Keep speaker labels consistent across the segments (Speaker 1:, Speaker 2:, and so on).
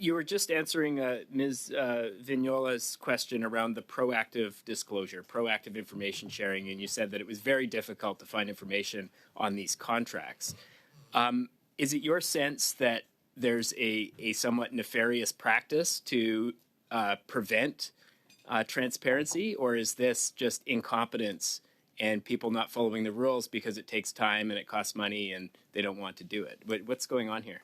Speaker 1: You were just answering Ms. Vignola's question around the proactive disclosure, proactive information sharing, and you said that it was very difficult to find information on these contracts. Is it your sense that there's a somewhat nefarious practice to prevent transparency, or is this just incompetence and people not following the rules because it takes time and it costs money and they don't want to do it? What's going on here?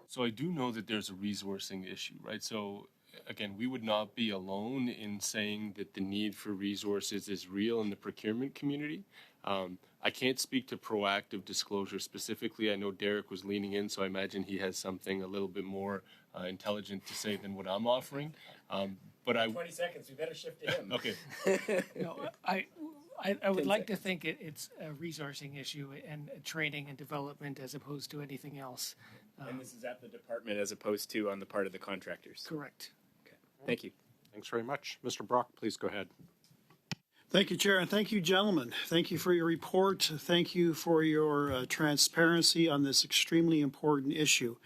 Speaker 2: So I do know that there's a resourcing issue, right? So again, we would not be alone in saying that the need for resources is real in the procurement community. I can't speak to proactive disclosure specifically. I know Derek was leaning in, so I imagine he has something a little bit more intelligent to say than what I'm offering. But
Speaker 1: 20 seconds, we better shift to him.
Speaker 2: Okay.
Speaker 3: No, I would like to think it's a resourcing issue and training and development as opposed to anything else.
Speaker 1: And this is at the department as opposed to on the part of the contractors.
Speaker 3: Correct.
Speaker 1: Okay. Thank you.
Speaker 4: Thanks very much. Mr. Brock, please go ahead.
Speaker 5: Thank you, Chair, and thank you, gentlemen. Thank you for your report. Thank you for your transparency on this extremely important issue.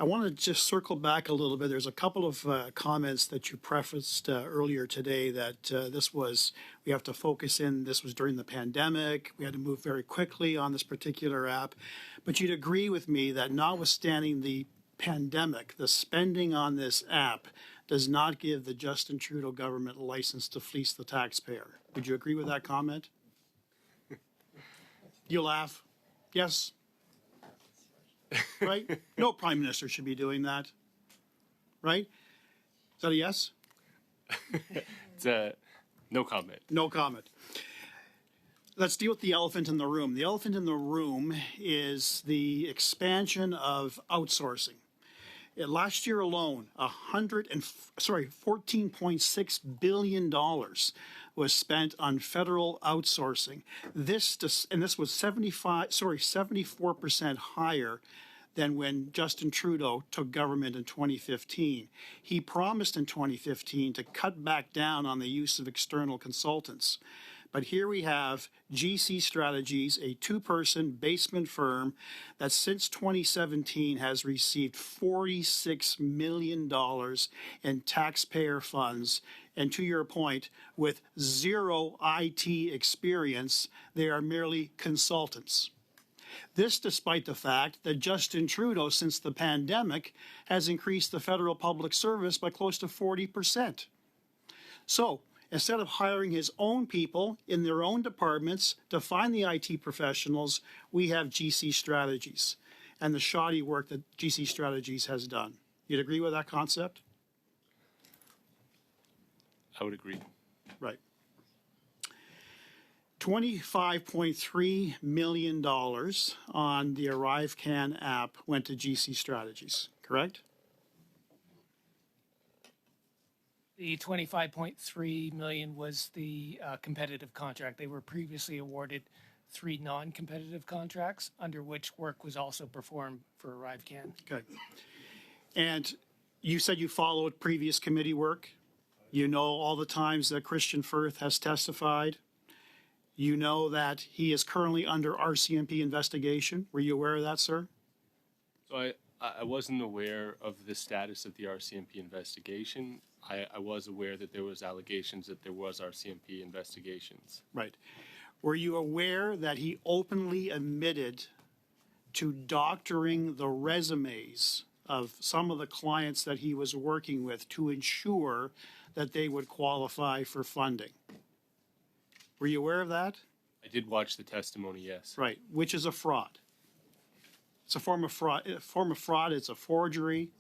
Speaker 5: I want to just circle back a little bit. There's a couple of comments that you prefaced earlier today that we have to focus in, this was during the pandemic, we had to move very quickly on this particular app. But you'd agree with me that notwithstanding the pandemic, the spending on this app does not give the Justin Trudeau government a license to fleece the taxpayer. Would you agree with that comment? You laugh. Yes? Right? No prime minister should be doing that. Right? Is that a yes?
Speaker 2: It's no comment.
Speaker 5: No comment. Let's deal with the elephant in the room. The elephant in the room is the expansion of outsourcing. Last year alone, $14.6 billion was spent on federal outsourcing. This was 74% higher than when Justin Trudeau took government in 2015. He promised in 2015 to cut back down on the use of external consultants. But here we have GC Strategies, a two-person basement firm that since 2017 has received $46 million in taxpayer funds. And to your point, with zero IT experience, they are merely consultants. This despite the fact that Justin Trudeau, since the pandemic, has increased the federal public service by close to 40%. So, instead of hiring his own people in their own departments to find the IT professionals, we have GC Strategies and the shoddy work that GC Strategies has done. You'd agree with that concept?
Speaker 2: I would agree.
Speaker 5: Right. $25.3 million on the ArriveCan app went to GC Strategies, correct?
Speaker 3: The $25.3 million was the competitive contract. They were previously awarded 3 non-competitive contracts under which work was also performed for ArriveCan.
Speaker 5: Okay. And you said you followed previous committee work. You know all the times that Christian Firth has testified. You know that he is currently under RCMP investigation. Were you aware of that, sir?
Speaker 2: So I wasn't aware of the status of the RCMP investigation. I was aware that there was allegations that there was RCMP investigations.
Speaker 5: Right. Were you aware that he openly admitted to doctoring the resumes of some of the clients that he was working with to ensure that they would qualify for funding? Were you aware of that?
Speaker 2: I did watch the testimony, yes.
Speaker 5: Right, which is a fraud. It's a form of fraud. It's a forgery.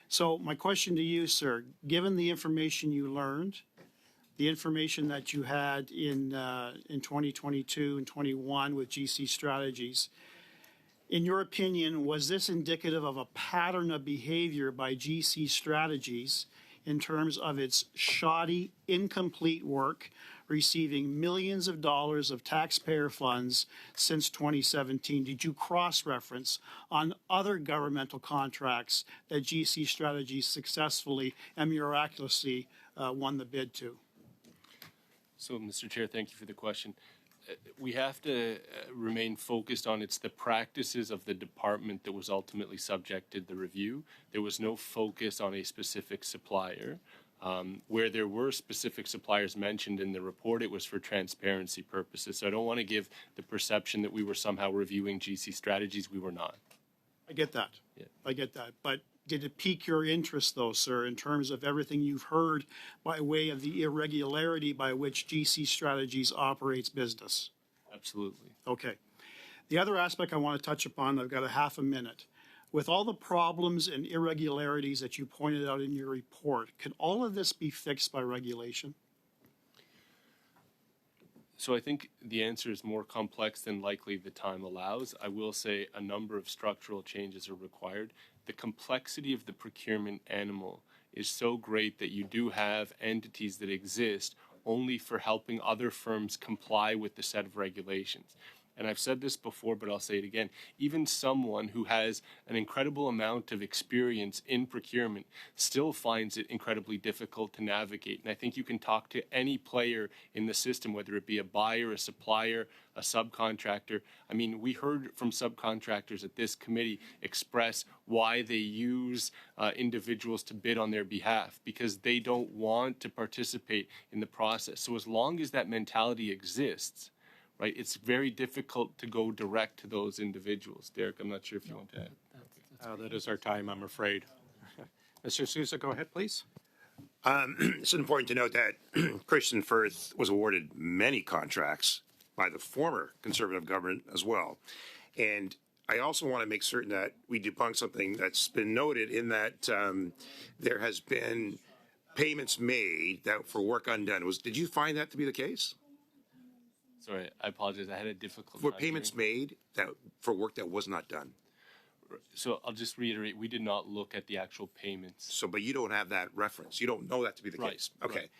Speaker 5: So my question to you, sir, given the information you learned, the information that you had in 2022 and 21 with GC Strategies, in your opinion, was this indicative of a pattern of behavior by GC Strategies in terms of its shoddy, incomplete work, receiving millions of dollars of taxpayer funds since 2017? Did you cross-reference on other governmental contracts that GC Strategies successfully and miraculously won the bid to?
Speaker 2: So, Mr. Chair, thank you for the question. we have to remain focused on it's the practices of the department that was ultimately subjected the review. There was no focus on a specific supplier. Where there were specific suppliers mentioned in the report, it was for transparency purposes. So I don't want to give the perception that we were somehow reviewing GC strategies. We were not.
Speaker 5: I get that.
Speaker 2: Yeah.
Speaker 5: I get that. But did it pique your interest, though, sir, in terms of everything you've heard by way of the irregularity by which GC Strategies operates business?
Speaker 2: Absolutely.
Speaker 5: Okay. The other aspect I want to touch upon, I've got a half a minute. With all the problems and irregularities that you pointed out in your report, could all of this be fixed by regulation?
Speaker 2: So I think the answer is more complex than likely the time allows. I will say a number of structural changes are required. The complexity of the procurement animal is so great that you do have entities that exist only for helping other firms comply with the set of regulations. And I've said this before, but I'll say it again. Even someone who has an incredible amount of experience in procurement still finds it incredibly difficult to navigate. And I think you can talk to any player in the system, whether it be a buyer, a supplier, a subcontractor. I mean, we heard from subcontractors at this committee express why they use individuals to bid on their behalf, because they don't want to participate in the process. So as long as that mentality exists, right, it's very difficult to go direct to those individuals. Derek, I'm not sure if you want to add.
Speaker 4: That is our time, I'm afraid. Mr. Sousa, go ahead, please.
Speaker 6: It's important to note that Christian Firth was awarded many contracts by the former Conservative government as well. And I also want to make certain that we debunk something that's been noted in that there has been payments made that for work undone. Did you find that to be the case?
Speaker 2: Sorry, I apologize. I had a difficult
Speaker 6: Were
Speaker 2: time
Speaker 6: payments
Speaker 2: hearing.
Speaker 6: made that for work that was not done?
Speaker 2: So I'll just reiterate, we did not look at the actual payments.
Speaker 6: So, but you don't have that reference. You don't know that to be the
Speaker 2: Right,
Speaker 6: case. Okay.
Speaker 2: right.